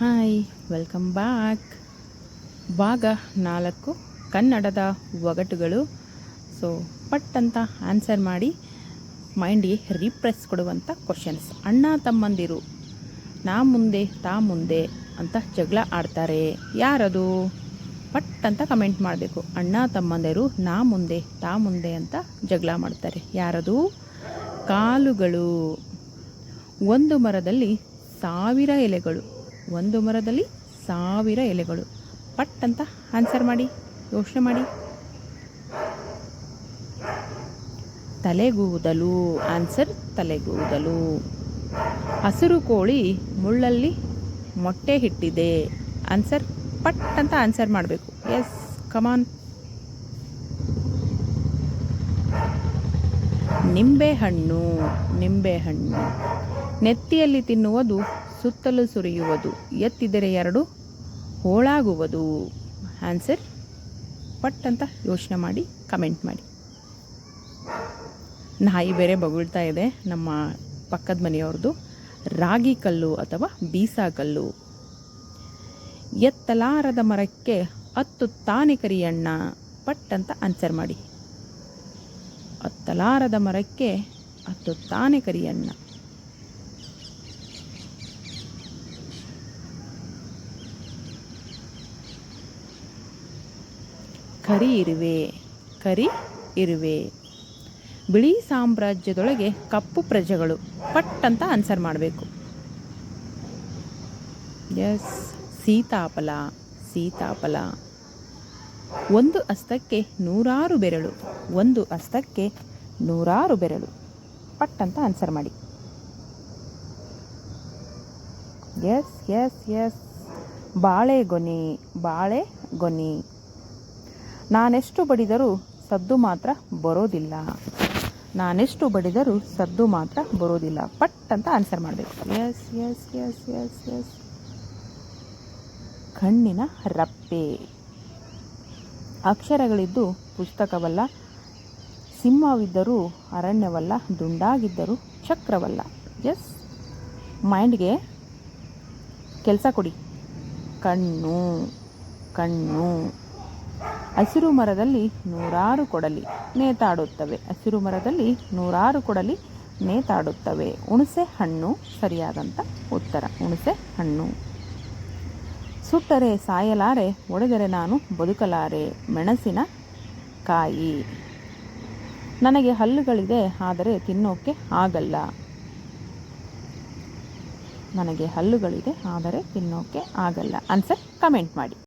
Hi, welcome back. ಭಾಗ 4 ಕನ್ನಡದ ಒಗಟುಗಳು. So ಪಟ್ ಅಂತ ಆನ್ಸರ್ ಮಾಡಿ ಮೈಂಡ್ಗೆ ರಿಪ್ರೆಸ್ ಕೊಡುವಂಥ ಕ್ವಶನ್ಸ್. ಅಣ್ಣ ತಮ್ಮಂದಿರು ನಾ ಮುಂದೆ ತಾ ಮುಂದೆ ಅಂತ ಜಗಳ ಆಡ್ತಾರೆ, ಯಾರದು? ಪಟ್ ಅಂತ ಕಮೆಂಟ್ ಮಾಡಬೇಕು. ಅಣ್ಣ ತಮ್ಮಂದಿರು ನಾ ಮುಂದೆ ತಾ ಮುಂದೆ ಅಂತ ಜಗಳ ಮಾಡ್ತಾರೆ, ಯಾರದು? ಕಾಲುಗಳು. ಒಂದು ಮರದಲ್ಲಿ 1000 ಎಲೆಗಳು, ಒಂದು ಮರದಲ್ಲಿ 1000 ಎಲೆಗಳು. ಪಟ್ ಅಂತ ಆನ್ಸರ್ ಮಾಡಿ, ಯೋಚನೆ ಮಾಡಿ. ತಲೆಗೂದಲು. ಆನ್ಸರ್ ತಲೆಗೂದಲು. ಹಸಿರು ಕೋಳಿ ಮುಳ್ಳಲ್ಲಿ ಮೊಟ್ಟೆ ಇಟ್ಟಿದೆ, ಆನ್ಸರ್ ಪಟ್ ಅಂತ ಆನ್ಸರ್ ಮಾಡಬೇಕು. ಎಸ್, ಕಮಾನ್. ನಿಂಬೆಹಣ್ಣು. ನಿಂಬೆಹಣ್ಣು. ನೆತ್ತಿಯಲ್ಲಿ ತಿನ್ನುವುದು, ಸುತ್ತಲೂ ಸುರಿಯುವುದು, ಎತ್ತಿದರೆ 2 ಹೋಳಾಗುವುದು. ಆನ್ಸರ್ ಪಟ್ ಅಂತ ಯೋಚನೆ ಮಾಡಿ ಕಮೆಂಟ್ ಮಾಡಿ. ನಾಯಿ ಬೇರೆ ಬೊಗಳ್ತಾ ಇದೆ, ನಮ್ಮ ಪಕ್ಕದ ಮನೆಯವ್ರದ್ದು. ರಾಗಿ ಕಲ್ಲು ಅಥವಾ ಬೀಸಾಕಲ್ಲು. ಎತ್ತಲಾರದ ಮರಕ್ಕೆ ಹತ್ತುತ್ತಾನೆ ಕರಿಯಣ್ಣ, ಪಟ್ ಅಂತ ಆನ್ಸರ್ ಮಾಡಿ. ಹತ್ತಲಾರದ ಮರಕ್ಕೆ ಹತ್ತುತ್ತಾನೆ ಕರಿಯಣ್ಣ. ಕರಿ ಇರುವೆ. ಕರಿ ಇರುವೆ. ಬಿಳಿ ಸಾಮ್ರಾಜ್ಯದೊಳಗೆ ಕಪ್ಪು ಪ್ರಜೆಗಳು, ಪಟ್ ಅಂತ ಆನ್ಸರ್ ಮಾಡಬೇಕು. ಎಸ್, ಸೀತಾಫಲ. ಸೀತಾಫಲ. ಒಂದು ಹಸ್ತಕ್ಕೆ 100 ಬೆರಳು, ಒಂದು ಹಸ್ತಕ್ಕೆ 100 ಬೆರಳು. ಪಟ್ ಅಂತ ಆನ್ಸರ್ ಮಾಡಿ. Yes yes yes. ಬಾಳೆಗೊನೆ. ಬಾಳೆಗೊನೆ. ನಾನೆಷ್ಟು ಬಡಿದರೂ ಸದ್ದು ಮಾತ್ರ ಬರೋದಿಲ್ಲ, ನಾನೆಷ್ಟು ಬಡಿದರೂ ಸದ್ದು ಮಾತ್ರ ಬರೋದಿಲ್ಲ. ಪಟ್ ಅಂತ ಆನ್ಸರ್ ಮಾಡಬೇಕು. Yes yes yes yes yes. ಕಣ್ಣಿನ ರಪ್ಪೆ. ಅಕ್ಷರಗಳಿದ್ದು ಪುಸ್ತಕವಲ್ಲ, ಸಿಂಹವಿದ್ದರೂ ಅರಣ್ಯವಲ್ಲ, ದುಂಡಾಗಿದ್ದರೂ ಚಕ್ರವಲ್ಲ. ಎಸ್, ಮೈಂಡ್ಗೆ ಕೆಲಸ ಕೊಡಿ. ಕಣ್ಣು. ಕಣ್ಣು. ಹಸಿರು ಮರದಲ್ಲಿ 100 ಕೊಡಲಿ ನೇತಾಡುತ್ತವೆ, ಹಸಿರು ಮರದಲ್ಲಿ 100 ಕೊಡಲಿ ನೇತಾಡುತ್ತವೆ. ಹುಣಸೆ ಹಣ್ಣು ಸರಿಯಾದಂಥ ಉತ್ತರ. ಹುಣಸೆ ಹಣ್ಣು. ಸುಟ್ಟರೆ ಸಾಯಲಾರೆ, ಒಡೆದರೆ ನಾನು ಬದುಕಲಾರೆ, ಮೆಣಸಿನ ಕಾಯಿ. ನನಗೆ ಹಲ್ಲುಗಳಿದೆ ಆದರೆ ತಿನ್ನೋಕ್ಕೆ ಆಗಲ್ಲ, ನನಗೆ ಹಲ್ಲುಗಳಿದೆ ಆದರೆ ತಿನ್ನೋಕ್ಕೆ ಆಗಲ್ಲ. ಆನ್ಸರ್ ಕಮೆಂಟ್ ಮಾಡಿ.